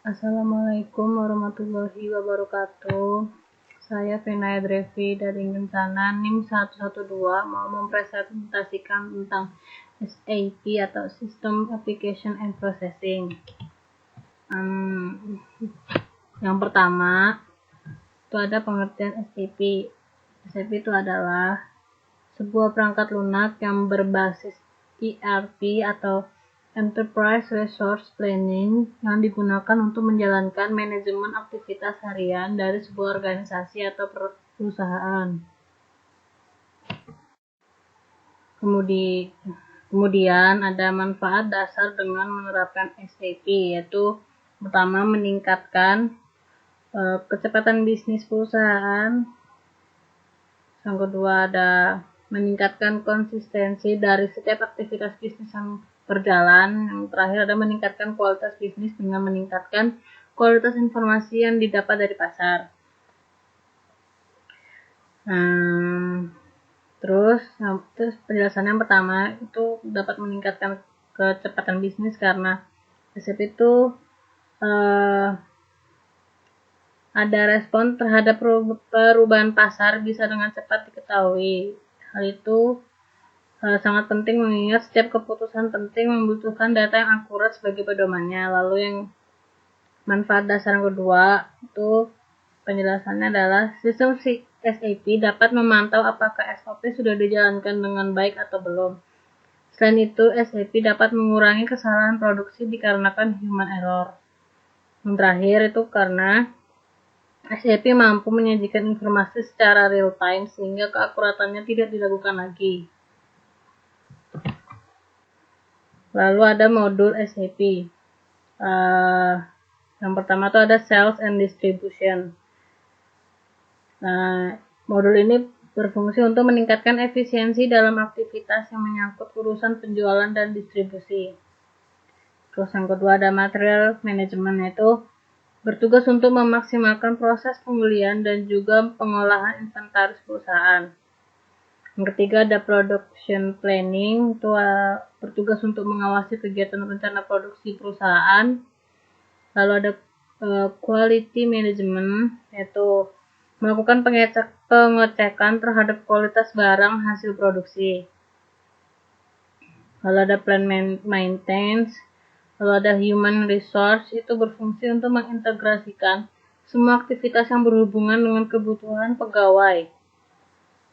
Assalamualaikum warahmatullahi wabarakatuh. Saya Venaya Drevi dari Kencana NIM 112 mau mempresentasikan tentang SAP atau System Application and Processing. Yang pertama itu ada pengertian SAP. SAP itu adalah sebuah perangkat lunak yang berbasis ERP atau Enterprise Resource Planning yang digunakan untuk menjalankan manajemen aktivitas harian dari sebuah organisasi atau perusahaan. Kemudian ada manfaat dasar dengan menerapkan SAP, yaitu pertama meningkatkan kecepatan bisnis perusahaan. Yang kedua ada meningkatkan konsistensi dari setiap aktivitas bisnis yang berjalan. Yang terakhir ada meningkatkan kualitas bisnis dengan meningkatkan kualitas informasi yang didapat dari pasar. Terus penjelasan yang pertama itu dapat meningkatkan kecepatan bisnis karena SAP itu ada respon terhadap perubahan pasar bisa dengan cepat diketahui. Hal itu sangat penting mengingat setiap keputusan penting membutuhkan data yang akurat sebagai pedomannya. Lalu yang manfaat dasar yang kedua itu penjelasannya adalah sistem SAP dapat memantau apakah SOP sudah dijalankan dengan baik atau belum. Selain itu, SAP dapat mengurangi kesalahan produksi dikarenakan human error. Yang terakhir itu karena SAP mampu menyajikan informasi secara real time sehingga keakuratannya tidak diragukan lagi. Lalu ada modul SAP. Yang pertama itu ada Sales and Distribution. Modul ini berfungsi untuk meningkatkan efisiensi dalam aktivitas yang menyangkut urusan penjualan dan distribusi. Terus yang kedua ada Material Management, yaitu bertugas untuk memaksimalkan proses pembelian dan juga pengolahan inventaris perusahaan. Yang ketiga ada Production Planning, itu bertugas untuk mengawasi kegiatan rencana produksi perusahaan. Lalu ada Quality Management, yaitu melakukan pengecekan terhadap kualitas barang hasil produksi. Lalu ada Plan Maintenance. Lalu ada Human Resource, itu berfungsi untuk mengintegrasikan semua aktivitas yang berhubungan dengan kebutuhan pegawai.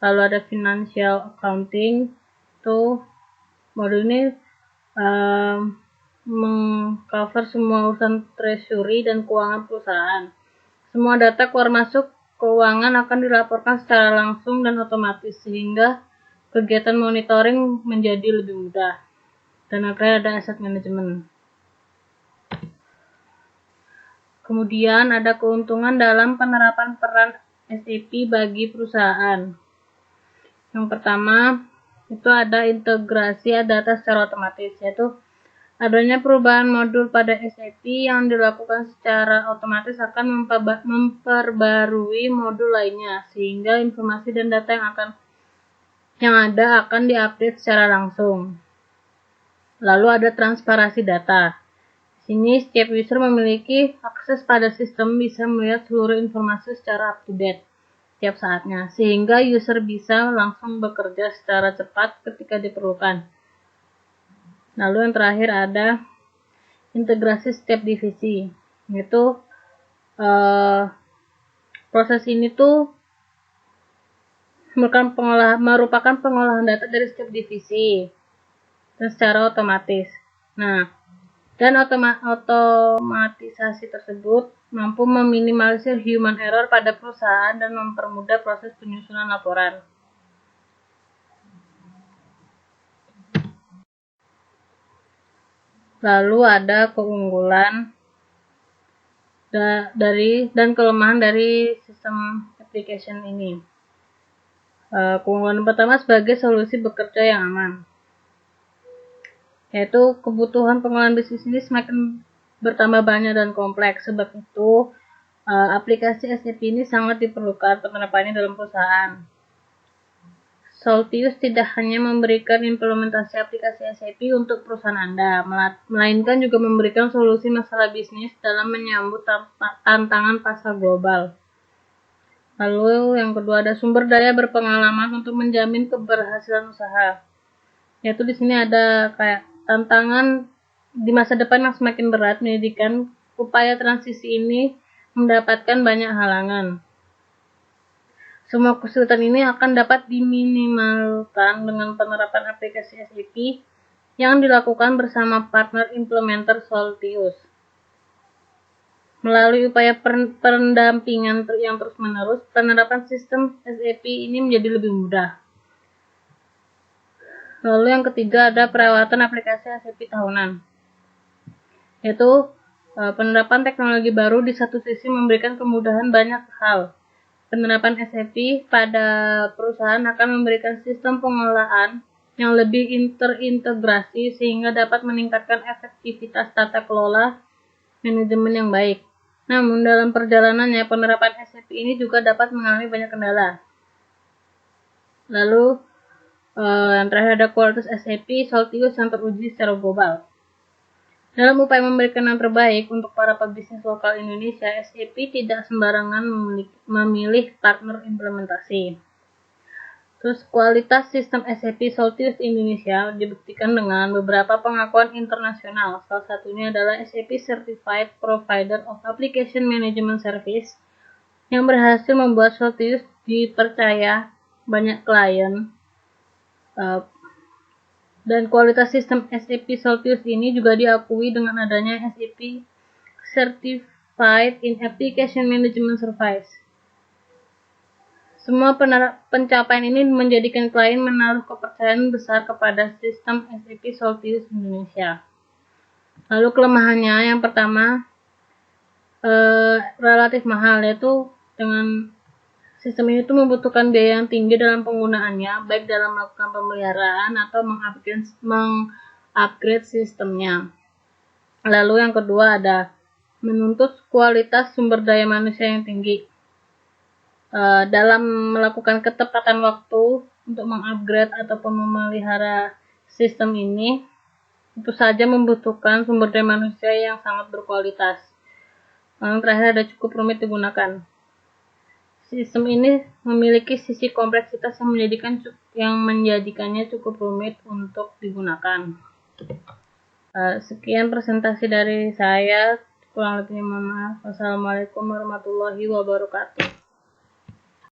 Lalu ada Financial Accounting, itu modul ini mengcover semua urusan treasury dan keuangan perusahaan. Semua data keluar masuk keuangan akan dilaporkan secara langsung dan otomatis sehingga kegiatan monitoring menjadi lebih mudah. Dan akhirnya ada Asset Management. Kemudian ada keuntungan dalam penerapan peran SAP bagi perusahaan. Yang pertama itu ada integrasi data secara otomatis, yaitu adanya perubahan modul pada SAP yang dilakukan secara otomatis akan memperbarui modul lainnya sehingga informasi dan data yang ada akan diupdate secara langsung. Lalu ada transparansi data. Di sini setiap user memiliki akses pada sistem bisa melihat seluruh informasi secara up to date setiap saatnya sehingga user bisa langsung bekerja secara cepat ketika diperlukan. Lalu yang terakhir ada integrasi setiap divisi, yaitu proses ini tuh merupakan pengolahan data dari setiap divisi dan secara otomatis. Dan otomatisasi tersebut mampu meminimalisir human error pada perusahaan dan mempermudah proses penyusunan laporan. Lalu ada keunggulan dan kelemahan dari sistem application ini. Keunggulan pertama sebagai solusi bekerja yang aman, yaitu kebutuhan pengolahan bisnis ini semakin bertambah banyak dan kompleks. Sebab itu aplikasi SAP ini sangat diperlukan penerapannya dalam perusahaan. Soltius tidak hanya memberikan implementasi aplikasi SAP untuk perusahaan Anda, melainkan juga memberikan solusi masalah bisnis dalam menyambut tantangan pasar global. Lalu yang kedua ada sumber daya berpengalaman untuk menjamin keberhasilan usaha. Yaitu di sini ada kayak tantangan di masa depan yang semakin berat menjadikan upaya transisi ini mendapatkan banyak halangan. Semua kesulitan ini akan dapat diminimalkan dengan penerapan aplikasi SAP yang dilakukan bersama partner implementer Soltius. Melalui upaya pendampingan yang terus-menerus, penerapan sistem SAP ini menjadi lebih mudah. Lalu yang ketiga ada perawatan aplikasi SAP tahunan. Yaitu penerapan teknologi baru di satu sisi memberikan kemudahan banyak hal. Penerapan SAP pada perusahaan akan memberikan sistem pengolahan yang lebih terintegrasi sehingga dapat meningkatkan efektivitas tata kelola manajemen yang baik. Namun dalam perjalanannya penerapan SAP ini juga dapat mengalami banyak kendala. Lalu yang terakhir ada kualitas SAP Soltius yang teruji secara global. Dalam upaya memberikan yang terbaik untuk para pebisnis lokal Indonesia, SAP tidak sembarangan memilih partner implementasi. Terus kualitas sistem SAP Soltius Indonesia dibuktikan dengan beberapa pengakuan internasional. Salah satunya adalah SAP Certified Provider of Application Management Service yang berhasil membuat Soltius dipercaya banyak klien. Dan kualitas sistem SAP Soltius ini juga diakui dengan adanya SAP Certified in Application Management Service. Semua pencapaian ini menjadikan klien menaruh kepercayaan besar kepada sistem SAP Soltius Indonesia. Lalu kelemahannya yang pertama relatif mahal, yaitu dengan sistem ini membutuhkan biaya yang tinggi dalam penggunaannya, baik dalam melakukan pemeliharaan atau mengupgrade sistemnya. Lalu yang kedua ada menuntut kualitas sumber daya manusia yang tinggi. Dalam melakukan ketepatan waktu untuk mengupgrade ataupun memelihara sistem ini, itu saja membutuhkan sumber daya manusia yang sangat berkualitas. Lalu yang terakhir ada cukup rumit digunakan. Sistem ini memiliki sisi kompleksitas yang menjadikannya cukup rumit untuk digunakan. Sekian presentasi dari saya. Kurang lebihnya mohon maaf. Wassalamualaikum warahmatullahi wabarakatuh.